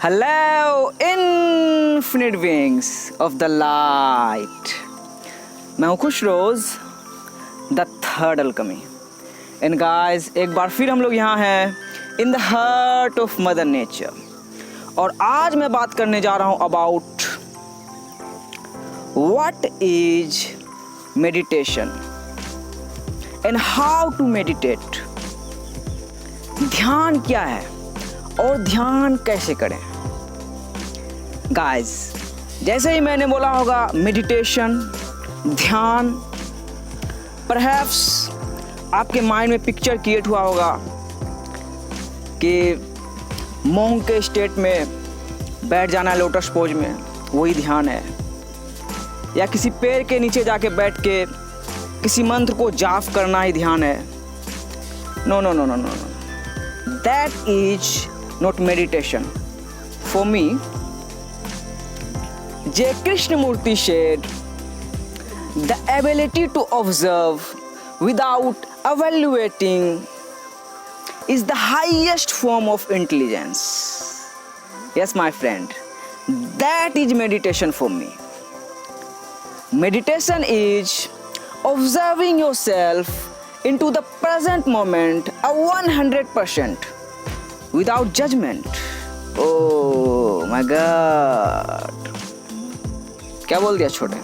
Hello infinite wings of the light. मैं हूँ Khush Roz the third alchemy. And guys, एक बार फिर हम लोग यहाँ हैं in the heart of mother nature. और आज मैं बात करने जा रहा हूँ about what is meditation and how to meditate. ध्यान क्या है और ध्यान कैसे करें। गाइस, जैसे ही मैंने बोला होगा मेडिटेशन, ध्यान, परहैप्स आपके माइंड में पिक्चर क्रिएट हुआ होगा कि मोंग के स्टेट में बैठ जाना है लोटस पोज में, वही ध्यान है। या किसी पेड़ के नीचे जाके बैठ के किसी मंत्र को जाप करना ही ध्यान है। No no no no no no, that is not meditation. For me, J. Krishnamurti said, the ability to observe without evaluating is the highest form of intelligence. Yes, my friend, that is meditation for me. Meditation is observing yourself into the present moment 100%. Without judgment. Oh my God. क्या बोल दिया छोटे?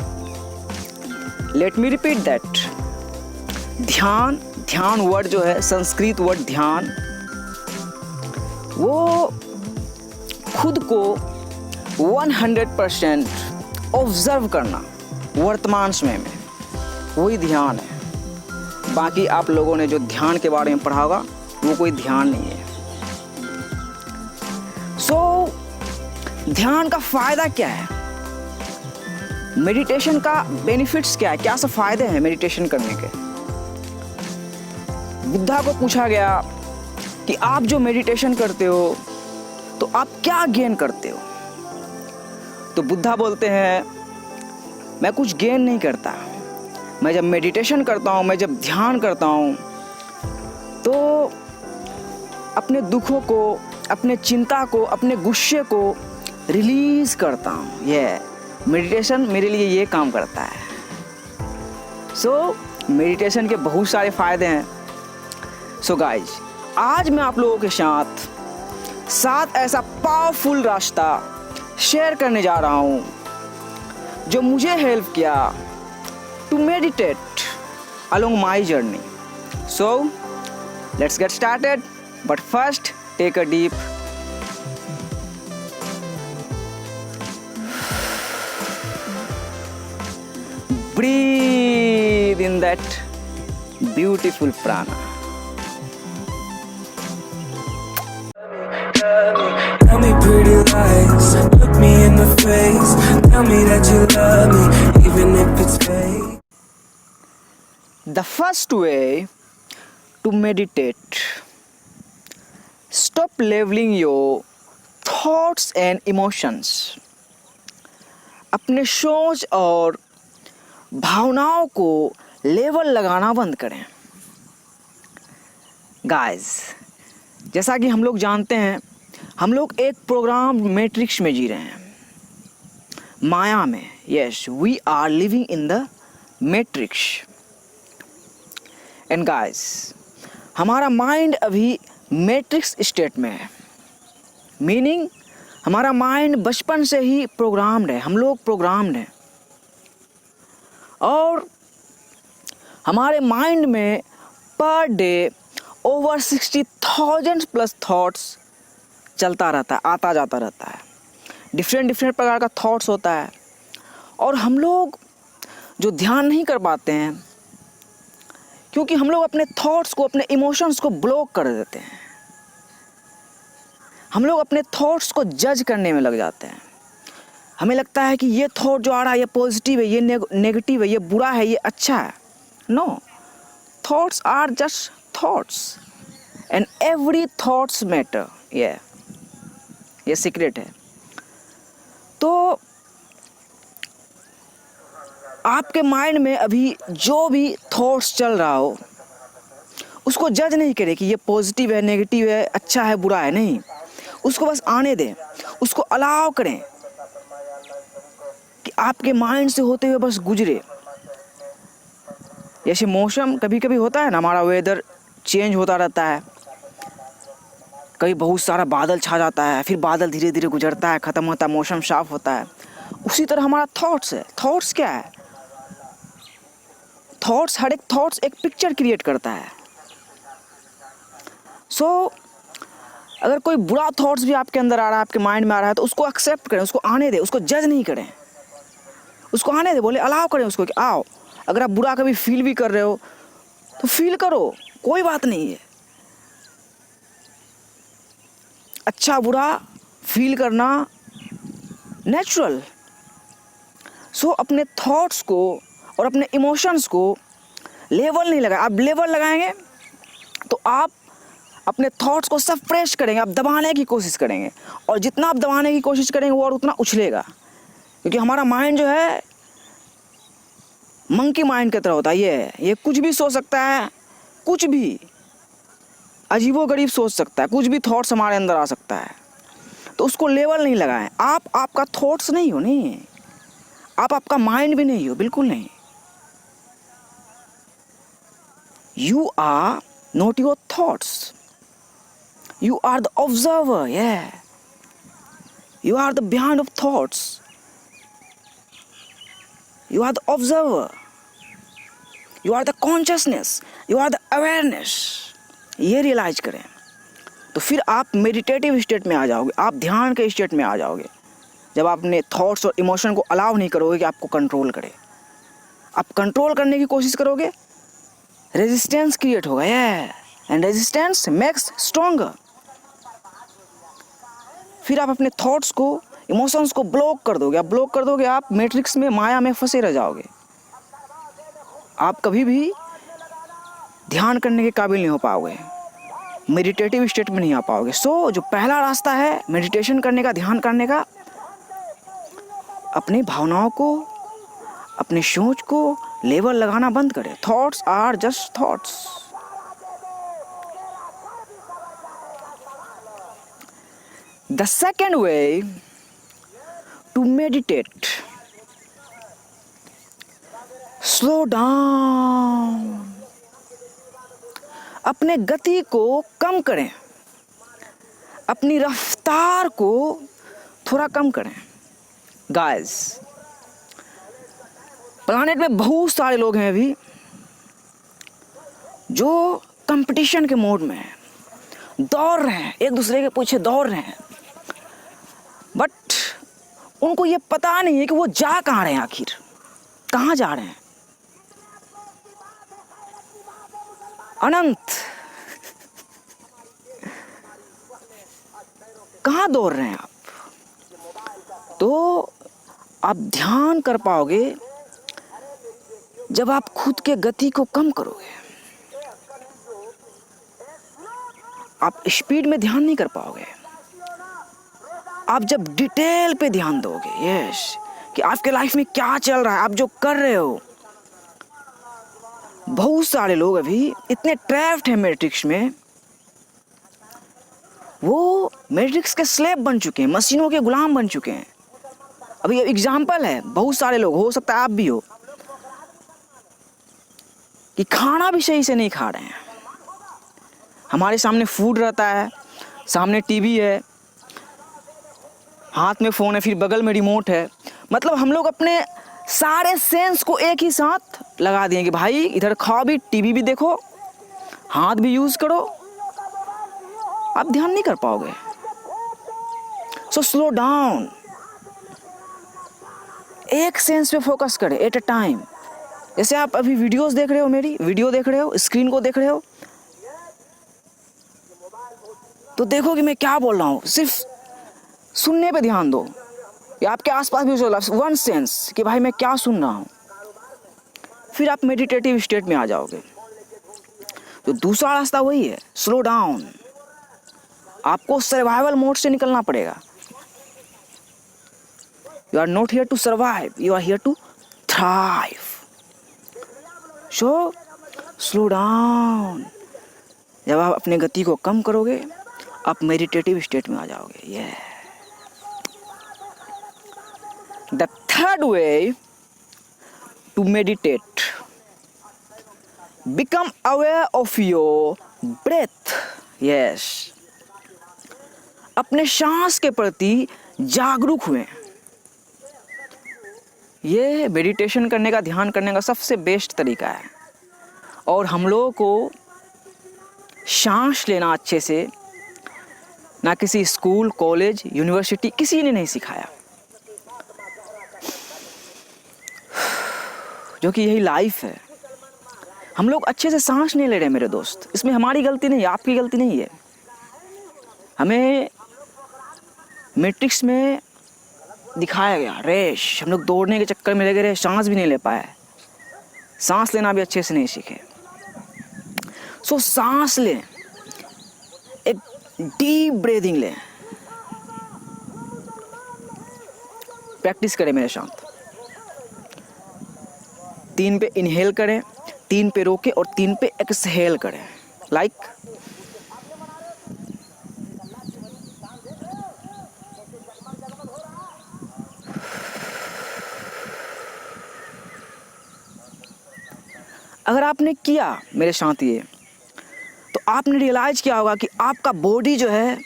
Let me repeat that. ध्यान word जो है, Sanskrit word ध्यान, वो खुद को 100% ऑब्जर्व करना वर्तमान समय में, वही ध्यान है। बाकी आप लोगों ने जो ध्यान के बारे में पढ़ा होगा वो कोई ध्यान नहीं है। ध्यान का फायदा क्या है, मेडिटेशन का बेनिफिट्स क्या है, क्या सब फायदे हैं मेडिटेशन करने के। बुद्धा को पूछा गया कि आप जो मेडिटेशन करते हो तो आप क्या गेन करते हो। तो बुद्धा बोलते हैं, मैं कुछ गेन नहीं करता। मैं जब मेडिटेशन करता हूँ, मैं जब ध्यान करता हूँ तो अपने दुखों को, अपने चिंता को, अपने गुस्से को रिलीज करता हूँ। ये मेडिटेशन मेरे लिए ये काम करता है। मेडिटेशन के बहुत सारे फायदे हैं। गाइज, आज मैं आप लोगों के साथ ऐसा पावरफुल रास्ता शेयर करने जा रहा हूँ जो मुझे हेल्प किया to meditate along my journey. Let's get started, but first take a deep breathe in that beautiful prana. Tell me pretty lies, look me in the face, tell me that you love me, even if it's fake. The first way to meditate, stop labeling your thoughts and emotions. अपने सोच और भावनाओं को level लगाना बंद करें। Guys, जैसा कि हम लोग जानते हैं, हम लोग एक प्रोग्राम मैट्रिक्स में जी रहे हैं, माया में। Yes, we are living in the matrix. And guys, हमारा माइंड अभी मैट्रिक्स स्टेट में है। मीनिंग हमारा माइंड बचपन से ही प्रोग्राम्ड है, हम लोग प्रोग्राम्ड हैं। और हमारे माइंड में per day over 60,000 plus thoughts चलता रहता है, आता जाता रहता है। डिफरेंट प्रकार का थॉट्स होता है। और हम लोग जो ध्यान नहीं कर पाते हैं क्योंकि हम लोग अपने थॉट्स को, अपने इमोशंस को ब्लॉक कर देते हैं। हम लोग अपने थॉट्स को जज करने में लग जाते हैं। हमें लगता है कि ये थॉट जो आ रहा है ये पॉजिटिव है, ये नेगेटिव है, ये बुरा है, ये अच्छा है। No, thoughts are just thoughts and every thoughts matter. ये सीक्रेट है। तो आपके माइंड में अभी जो भी थॉट्स चल रहा हो उसको जज नहीं करें कि ये पॉजिटिव है, नेगेटिव है, अच्छा है, बुरा है। नहीं, उसको बस आने दें, उसको अलाउ करें कि आपके माइंड से होते हुए बस गुजरे। जैसे मौसम कभी कभी होता है ना, हमारा वेदर चेंज होता रहता है, कभी बहुत सारा बादल छा जाता है, फिर बादल धीरे धीरे गुजरता है, ख़त्म होता है, मौसम साफ होता है। उसी तरह हमारा थॉट्स है। थॉट्स क्या है? थॉट्स, हर एक थॉट्स एक पिक्चर क्रिएट करता है। सो अगर कोई बुरा थॉट्स भी आपके अंदर आ रहा है, आपके माइंड में आ रहा है, तो उसको एक्सेप्ट करें, उसको आने दें, उसको जज नहीं करें, उसको आने दें, बोले अलाउ करें उसको कि आओ। अगर आप बुरा कभी फील भी कर रहे हो तो फील करो, कोई बात नहीं है। अच्छा बुरा फील करना नेचुरल। सो अपने थॉट्स को और अपने इमोशंस को लेवल नहीं लगाए। आप लेवल लगाएंगे तो आप अपने थॉट्स को सप्रेस करेंगे, आप दबाने की कोशिश करेंगे, और जितना आप दबाने की कोशिश करेंगे वो और उतना उछलेगा। क्योंकि हमारा माइंड जो है मंकी माइंड की तरह होता है। ये कुछ भी सोच सकता है, कुछ भी अजीबोगरीब सोच सकता है, कुछ भी थॉट्स हमारे अंदर आ सकता है। तो उसको लेवल नहीं लगाएं। आप आपका थॉट्स नहीं हो, नहीं, आप आपका माइंड भी नहीं हो, बिल्कुल नहीं। You are not your thoughts, you are the observer. You are the behind of thoughts, you are the observer, you are the consciousness, you are the awareness. ये रियलाइज करें तो फिर आप मेडिटेटिव स्टेट में आ जाओगे, आप ध्यान के स्टेट में आ जाओगे। जब आप अपने थॉट्स और इमोशन को अलाउ नहीं करोगे कि आपको कंट्रोल करे, आप कंट्रोल करने की कोशिश करोगे, रेजिस्टेंस क्रिएट होगा। And resistance makes stronger. फिर आप अपने थॉट्स को, इमोशंस को ब्लॉक कर दोगे। आप ब्लॉक कर दोगे, आप मैट्रिक्स में, माया में फंसे रह जाओगे। आप कभी भी ध्यान करने के काबिल नहीं हो पाओगे, मेडिटेटिव स्टेट में नहीं आ पाओगे। सो जो पहला रास्ता है मेडिटेशन करने का, ध्यान करने का, अपनी भावनाओं को, अपनी सोच को लेवल लगाना बंद करें। Thoughts are just thoughts. The second way to meditate, slow down. अपने गति को कम करें, अपनी रफ्तार को थोड़ा कम करें। गाइस, प्लैनेट में बहुत सारे लोग हैं अभी जो कंपटीशन के मोड में हैं, दौड़ रहे हैं, एक दूसरे के पीछे दौड़ रहे हैं, बट उनको ये पता नहीं है कि वो जा कहाँ रहे हैं, आखिर कहाँ जा रहे हैं। अनंत कहाँ दौड़ रहे हैं आप? तो आप ध्यान कर पाओगे जब आप खुद के गति को कम करोगे। आप स्पीड में ध्यान नहीं कर पाओगे। आप जब डिटेल पे ध्यान दोगे, यस, कि आपके लाइफ में क्या चल रहा है, आप जो कर रहे हो। बहुत सारे लोग अभी इतने ट्रैप्ड हैं मैट्रिक्स में, वो मैट्रिक्स के स्लेव बन चुके हैं, मशीनों के गुलाम बन चुके हैं। अभी एग्जाम्पल है, बहुत सारे लोग, हो सकता है आप भी हो, कि खाना भी सही से नहीं खा रहे हैं। हमारे सामने फूड रहता है, सामने टीवी है, हाथ में फ़ोन है, फिर बगल में रिमोट है। मतलब हम लोग अपने सारे सेंस को एक ही साथ लगा दिए कि भाई इधर खाओ भी, टीवी भी देखो, हाथ भी यूज़ करो, आप ध्यान नहीं कर पाओगे। सो स्लो डाउन, एक सेंस पे फोकस करें एट अ टाइम। जैसे आप अभी वीडियोस देख रहे हो, मेरी वीडियो देख रहे हो, स्क्रीन को देख रहे हो, तो देखो कि मैं क्या बोल रहा हूँ, सिर्फ सुनने पे ध्यान दो, या आपके आसपास भी चल रहा, वन सेंस कि भाई मैं क्या सुन रहा हूँ। फिर आप मेडिटेटिव स्टेट में आ जाओगे। तो दूसरा रास्ता वही है, स्लो डाउन। आपको सर्वाइवल मोड से निकलना पड़ेगा। You are not here to survive, you are here to thrive. So slow down. जब आप अपने गति को कम करोगे आप मेडिटेटिव स्टेट में आ जाओगे। ये the third way to meditate, become aware of your breath. Yes, अपने सांस के प्रति जागरूक हुए। ये मेडिटेशन करने का, ध्यान करने का सबसे बेस्ट तरीका है। और हम लोगों को सांस लेना अच्छे से ना किसी स्कूल, कॉलेज, यूनिवर्सिटी किसी ने नहीं सिखाया, जो कि यही लाइफ है। हम लोग अच्छे से सांस नहीं ले रहे मेरे दोस्त, इसमें हमारी गलती नहीं है, आपकी गलती नहीं है। हमें मैट्रिक्स में दिखाया गया रेस, हम लोग दौड़ने के चक्कर में लगे रहे, सांस भी नहीं ले पाए, सांस लेना भी अच्छे से नहीं सीखे। सो सांस लें, एक डीप ब्रीदिंग लें, प्रैक्टिस करें मेरे साथ। 3 पे इनहेल करें, 3 पे रोके और 3 पे एक्सहेल करें। लाइक अगर आपने किया मेरे साथ ये, तो आपने रियलाइज किया होगा कि आपका बॉडी जो है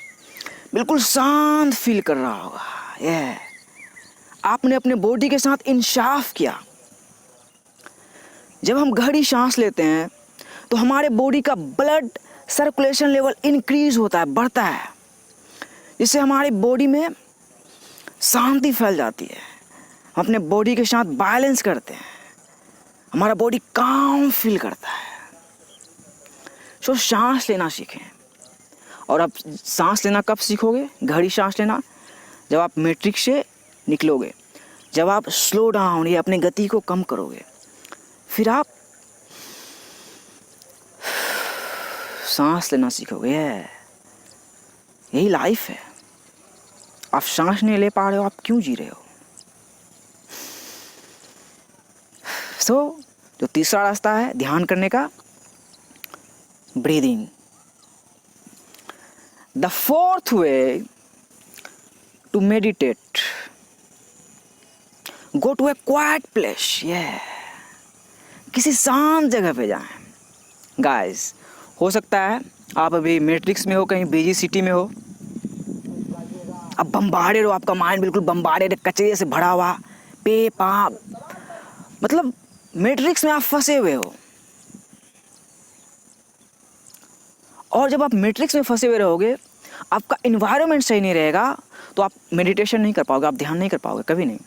बिल्कुल शांत फील कर रहा होगा। ये आपने अपने बॉडी के साथ इंसाफ किया। जब हम गहरी सांस लेते हैं तो हमारे बॉडी का ब्लड सर्कुलेशन लेवल इंक्रीज होता है, बढ़ता है, जिससे हमारी बॉडी में शांति फैल जाती है। हम अपने बॉडी के साथ बैलेंस करते हैं, हमारा बॉडी काम फील करता है। सो सांस लेना सीखें। और आप सांस लेना कब सीखोगे? गहरी सांस लेना जब आप मैट्रिक्स से निकलोगे, जब आप स्लो डाउन या अपनी गति को कम करोगे, फिर आप सांस लेना सीखोगे। यही लाइफ है। आप सांस नहीं ले पा रहे हो, आप क्यों जी रहे हो? सो जो तीसरा रास्ता है ध्यान करने का, breathing. The fourth way to meditate, go to a quiet place. किसी शांत जगह पे जाएं। गाइस, हो सकता है आप अभी मैट्रिक्स में हो, कहीं बिजी सिटी में हो, अब बम्बार्डेड हो, आपका माइंड बिल्कुल बम्बार्डेड, कचरे से भरा हुआ, पे पा, मतलब मैट्रिक्स में आप फंसे हुए हो। और जब आप मैट्रिक्स में फंसे हुए रहोगे, आपका इन्वायरमेंट सही नहीं रहेगा, तो आप मेडिटेशन नहीं कर पाओगे, आप ध्यान नहीं कर पाओगे, कभी नहीं।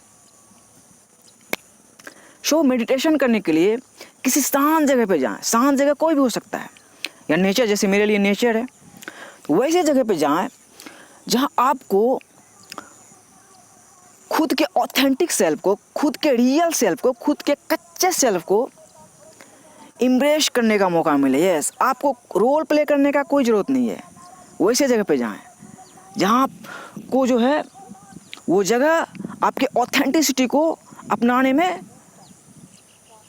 सो मेडिटेशन करने के लिए किसी शांत जगह पे जाएं। शांत जगह कोई भी हो सकता है, या नेचर, जैसे मेरे लिए नेचर है, तो वैसे जगह पे जाएं जहां आपको खुद के ऑथेंटिक सेल्फ को, खुद के रियल सेल्फ को, खुद के कच्चे सेल्फ को इम्ब्रेस करने का मौका मिले। यस, आपको रोल प्ले करने का कोई ज़रूरत नहीं है। वैसे जगह पे जाएं जहाँ आपको जो है वो जगह आपके ऑथेंटिसिटी को अपनाने में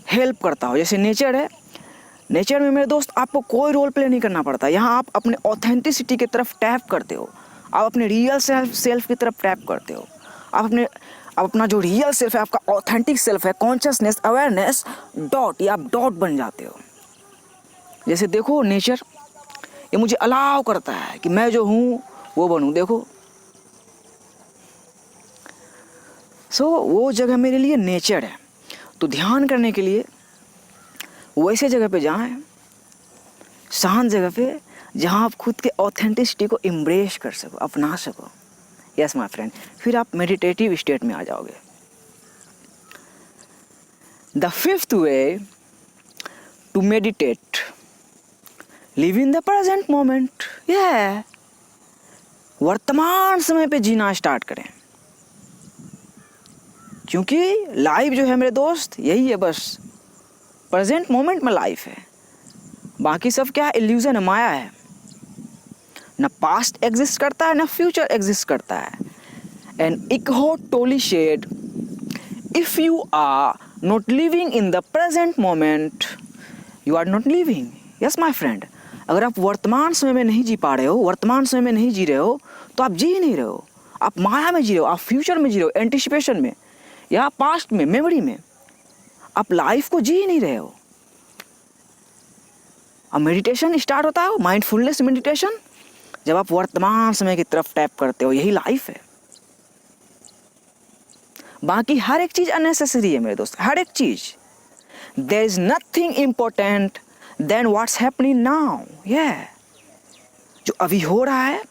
हेल्प करता हो। जैसे नेचर है, नेचर में मेरे दोस्त आपको कोई रोल प्ले नहीं करना पड़ता। यहाँ आप अपने ऑथेंटिसिटी की तरफ टैप करते हो, आप अपने रियल सेल्फ की तरफ टैप करते हो। आप अपना जो रियल सेल्फ है, आपका ऑथेंटिक सेल्फ है, कॉन्शियसनेस, अवेयरनेस, डॉट, ये आप डॉट बन जाते हो। जैसे देखो नेचर, ये मुझे अलाउ करता है कि मैं जो हूँ वो बनूँ। देखो, सो वो जगह मेरे लिए नेचर है। तो ध्यान करने के लिए वैसे जगह पे जाएं, शांत जगह पे, जहाँ आप खुद के ऑथेंटिसिटी को इम्ब्रेस कर सको, अपना सको। यस माय फ्रेंड, फिर आप मेडिटेटिव स्टेट में आ जाओगे। The fifth way to meditate, live in the present moment. वर्तमान समय पे जीना स्टार्ट करें, क्योंकि लाइफ जो है मेरे दोस्त यही है, बस प्रेजेंट मोमेंट में लाइफ है। बाकी सब क्या है? इल्यूजन है, माया है। ना पास्ट एग्जिस्ट करता है, ना फ्यूचर एग्जिस्ट करता है। And Eckhart Tolle said, if you are not living in the present moment, you are not living. Yes my friend, अगर आप वर्तमान समय में नहीं जी पा रहे हो, वर्तमान समय में नहीं जी रहे हो, तो आप जी ही नहीं रहे हो। आप माया में जी रहे हो, आप फ्यूचर में जी रहे हो, एंटिसिपेशन में या पास्ट में, मेमोरी में। आप लाइफ को जी ही नहीं रहे हो। अब मेडिटेशन स्टार्ट होता है, माइंडफुलनेस मेडिटेशन, जब आप वर्तमान समय की तरफ टैप करते हो। यही लाइफ है। बाकी हर एक चीज अननेसेसरी है मेरे दोस्त, हर एक चीज। There is nothing important than what's happening now. जो अभी हो रहा है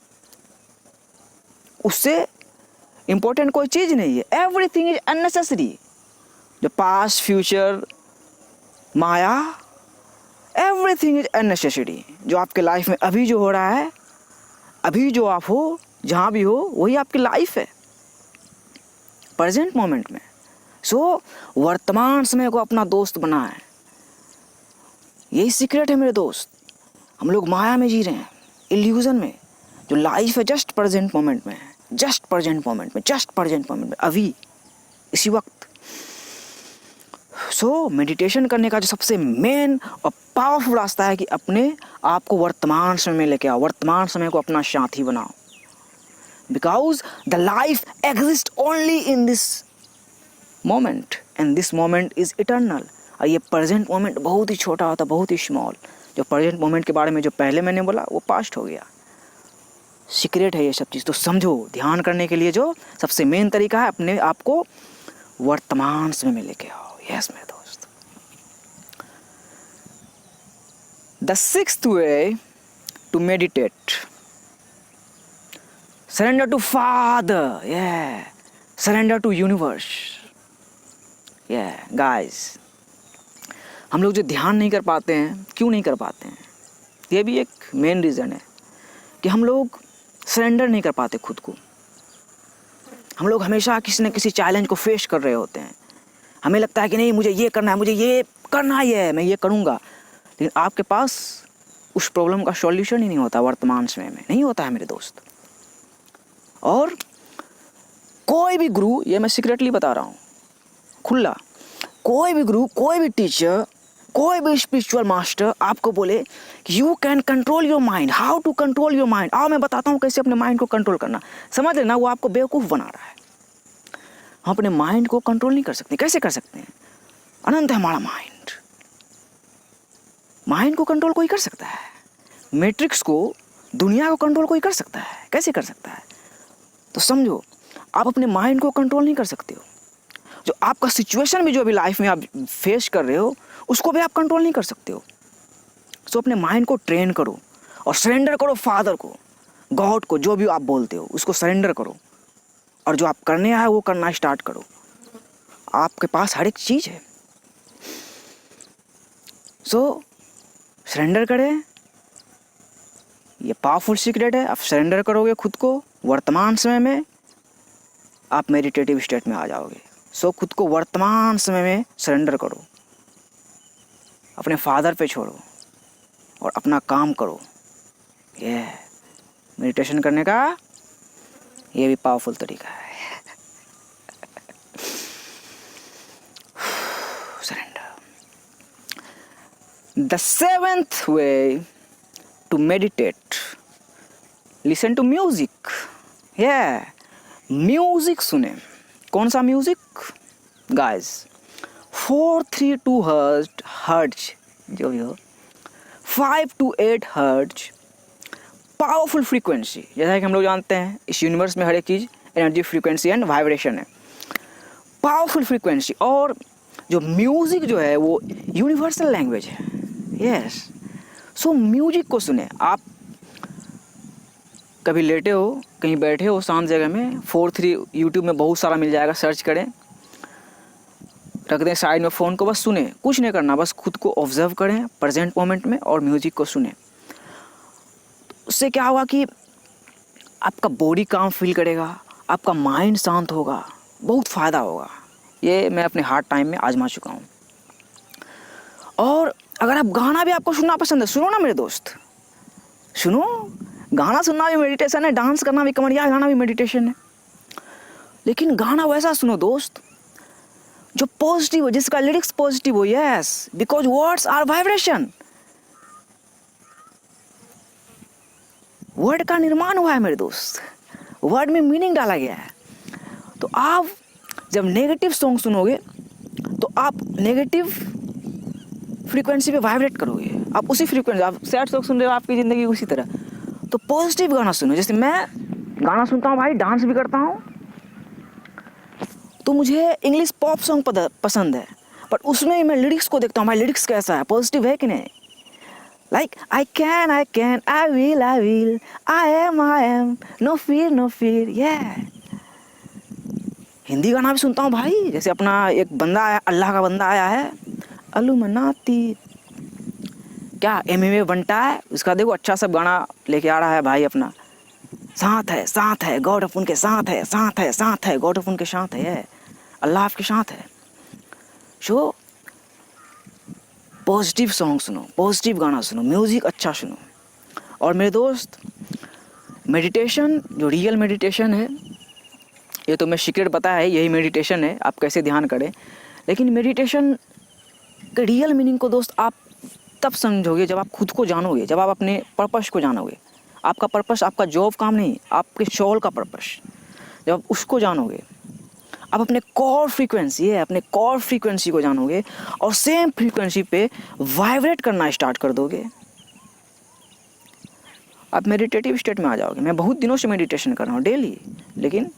उससे इंपॉर्टेंट कोई चीज नहीं है। Everything is unnecessary. जो past, future, maya, everything is unnecessary. जो आपके लाइफ में अभी जो हो रहा है, अभी जो आप हो, जहां भी हो, वही आपकी लाइफ है, प्रेजेंट मोमेंट में। सो वर्तमान समय को अपना दोस्त बनाएं। यही सीक्रेट है मेरे दोस्त। हम लोग माया में जी रहे हैं, इल्यूजन में। जो लाइफ है जस्ट प्रेजेंट मोमेंट में है, जस्ट प्रेजेंट मोमेंट में, जस्ट प्रेजेंट मोमेंट में, अभी, इसी वक्त। सो मेडिटेशन करने का जो सबसे मेन और पावरफुल रास्ता है कि अपने आप को वर्तमान समय में लेके आओ, वर्तमान समय को अपना साथी बनाओ। Because the life exist only in this moment and this moment is eternal. और ये प्रेजेंट मोमेंट बहुत ही छोटा होता है, बहुत ही स्मॉल। जो प्रेजेंट मोमेंट के बारे में जो पहले मैंने बोला वो पास्ट हो गया। सीक्रेट है ये सब चीज़। तो समझो, ध्यान करने के लिए जो सबसे मेन तरीका है, अपने आप को वर्तमान समय में लेके आओ। यस मेरे दोस्त। The sixth way to meditate, surrender to father, surrender to universe. Guys, हम लोग जो ध्यान नहीं कर पाते हैं, क्यों नहीं कर पाते हैं? ये भी एक मेन रीज़न है कि हम लोग सरेंडर नहीं कर पाते खुद को। हम लोग हमेशा किसी न किसी चैलेंज को फेस कर रहे होते हैं। हमें लगता है कि नहीं, मुझे ये करना है, मुझे ये करना ही है, मैं ये करूँगा। लेकिन आपके पास उस प्रॉब्लम का सॉल्यूशन ही नहीं होता वर्तमान समय में, नहीं होता है मेरे दोस्त। और कोई भी गुरु, ये मैं सीक्रेटली बता रहा हूँ, खुला, कोई भी गुरु, कोई भी टीचर, कोई भी स्पिरिचुअल मास्टर आपको बोले कि you can control your mind, how to control your mind, आओ मैं बताता हूँ कैसे अपने माइंड को कंट्रोल करना, समझ लेना वो आपको बेवकूफ़ बना रहा है। हम अपने माइंड को कंट्रोल नहीं कर सकते। कैसे कर सकते हैं? अनंत है हमारा माइंड। माइंड को कंट्रोल कोई कर सकता है। मैट्रिक्स को, दुनिया को कंट्रोल कोई कर सकता है। कैसे कर सकता है? तो समझो, आप अपने माइंड को कंट्रोल नहीं कर सकते हो। जो आपका सिचुएशन भी जो अभी लाइफ में आप फेस कर रहे हो, उसको भी आप कंट्रोल नहीं कर सकते हो। सो अपने माइंड को ट्रेन करो और सरेंडर करो फादर को, गॉड को, जो भी आप बोलते हो उसको सरेंडर करो। और जो आप करने आए वो करना स्टार्ट करो। आपके पास हर एक चीज़ है। सो सरेंडर करें, ये पावरफुल सीक्रेट है। आप सरेंडर करोगे खुद को वर्तमान समय में, आप मेडिटेटिव स्टेट में आ जाओगे। सो खुद को वर्तमान समय में सरेंडर करो, अपने फादर पे छोड़ो और अपना काम करो। ये मेडिटेशन करने का ये भी पावरफुल तरीका है। Surrender. The seventh way to meditate, listen to music. Music सुने। कौन सा म्यूजिक? गाइस, 432 हर्ट्ज जो भी हो, 5 to 8 हर्ट्ज, पावरफुल फ्रीक्वेंसी। जैसा कि हम लोग जानते हैं इस यूनिवर्स में हर एक चीज़ एनर्जी, फ्रीक्वेंसी एंड वाइब्रेशन है। Powerful frequency. और जो म्यूज़िक जो है वो यूनिवर्सल लैंग्वेज है। यस। सो म्यूजिक को सुने। आप कभी लेटे हो, कहीं बैठे हो शांत जगह में, 4-3 यूट्यूब में बहुत सारा मिल जाएगा, सर्च करें, रख दें साइड में फ़ोन को, बस सुने, कुछ नहीं करना, बस खुद को ऑब्जर्व करें प्रेजेंट मोमेंट में और म्यूज़िक को सुने। उससे क्या होगा कि आपका बॉडी काम फील करेगा, आपका माइंड शांत होगा, बहुत फ़ायदा होगा। ये मैं अपने हार्ड टाइम में आजमा चुका हूँ। और अगर आप गाना भी आपको सुनना पसंद है, सुनो ना मेरे दोस्त, सुनो। गाना सुनना भी मेडिटेशन है, डांस करना भी, कमरिया गाना भी मेडिटेशन है। लेकिन गाना वैसा सुनो दोस्त जो पॉजिटिव हो, जिसका लिरिक्स पॉजिटिव हो। Yes, because words are vibration. Word का निर्माण हुआ है मेरे दोस्त, वर्ड में मीनिंग डाला गया है। तो आप जब नेगेटिव सॉन्ग सुनोगे तो आप नेगेटिव फ्रीक्वेंसी पे वाइब्रेट करोगे, आप उसी फ्रीक्वेंसी, आप सैड सॉन्ग सुन रहे हो, आपकी ज़िंदगी उसी तरह। तो पॉजिटिव गाना सुनो। जैसे मैं गाना सुनता हूँ भाई, डांस भी करता हूँ, तो मुझे इंग्लिश पॉप सॉन्ग पसंद है, पर उसमें मैं लिरिक्स को देखता हूँ, भाई लिरिक्स कैसा है, पॉजिटिव है कि नहीं। Like I can, I will, I am, no fear, Hindi गाना भी सुनता हूँ भाई। जैसे अपना एक बंदा आया, अल्लाह का बंदा आया है, अलू मनाती, क्या MMA बनता है, उसका देखो अच्छा सब गाना लेके आ रहा है भाई अपना। साथ है गॉड अपन के साथ है गॉड अपन के साथ है, अल्लाह आपके साथ है। सो पॉजिटिव सॉन्ग सुनो, पॉजिटिव गाना सुनो, म्यूज़िक अच्छा सुनो। और मेरे दोस्त, मेडिटेशन जो रियल मेडिटेशन है, ये तो मैं सीक्रेट पता है, यही मेडिटेशन है, आप कैसे ध्यान करें। लेकिन मेडिटेशन के रियल मीनिंग को दोस्त आप तब समझोगे जब आप खुद को जानोगे, जब आप अपने पर्पस को जानोगे। आपका पर्पस आपका जॉब काम नहीं, आपके सोल का पर्पस, जब आप उसको जानोगे, आप अपने कोर फ्रीक्वेंसी है, अपने कोर फ्रीक्वेंसी को जानोगे और सेम फ्रीक्वेंसी पे वाइब्रेट करना स्टार्ट कर दोगे, आप मेडिटेटिव स्टेट में आ जाओगे। मैं बहुत दिनों से मेडिटेशन कर रहा हूँ डेली, लेकिन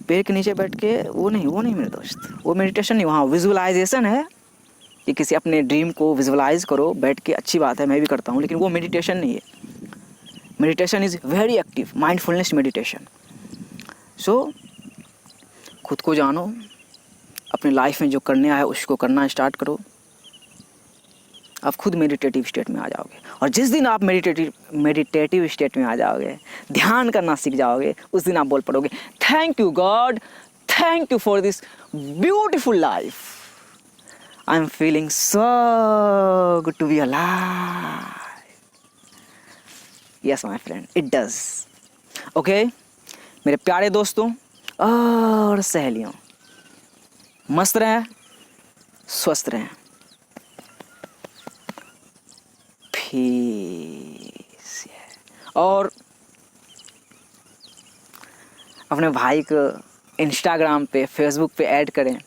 पेड़ के नीचे बैठ के वो नहीं मेरे दोस्त, वो मेडिटेशन नहीं, वहाँ विजुअलाइजेशन है कि किसी अपने ड्रीम को विजुअलाइज करो बैठ के, अच्छी बात है, मैं भी करता हूँ, लेकिन वो मेडिटेशन नहीं है। Meditation is very active, mindfulness meditation. So खुद को जानो, अपने लाइफ में जो करने आया उसको करना स्टार्ट करो, आप खुद मेडिटेटिव स्टेट में आ जाओगे। और जिस दिन आप मेडिटेटिव स्टेट में आ जाओगे, ध्यान करना सीख जाओगे, उस दिन आप बोल पड़ोगे, thank you God, thank you for this beautiful life, I am feeling so good to be alive. Yes my friend, it does. Okay मेरे प्यारे दोस्तों और सहेलियों, मस्त रहें, स्वस्थ रहें, पीस। और अपने भाई को इंस्टाग्राम पे, फेसबुक पे ऐड करें,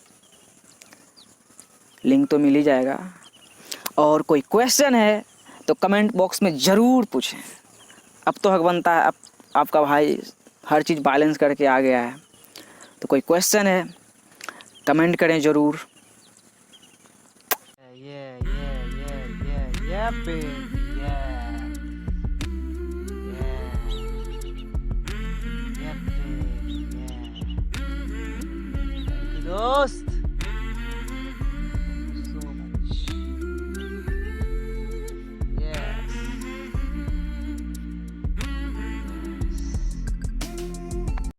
लिंक तो मिल ही जाएगा। और कोई क्वेश्चन है तो कमेंट बॉक्स में ज़रूर पूछें। अब तो हक बनता है, अब आपका भाई हर चीज़ बैलेंस करके आ गया है, तो कोई क्वेश्चन है कमेंट करें ज़रूर। दोस्त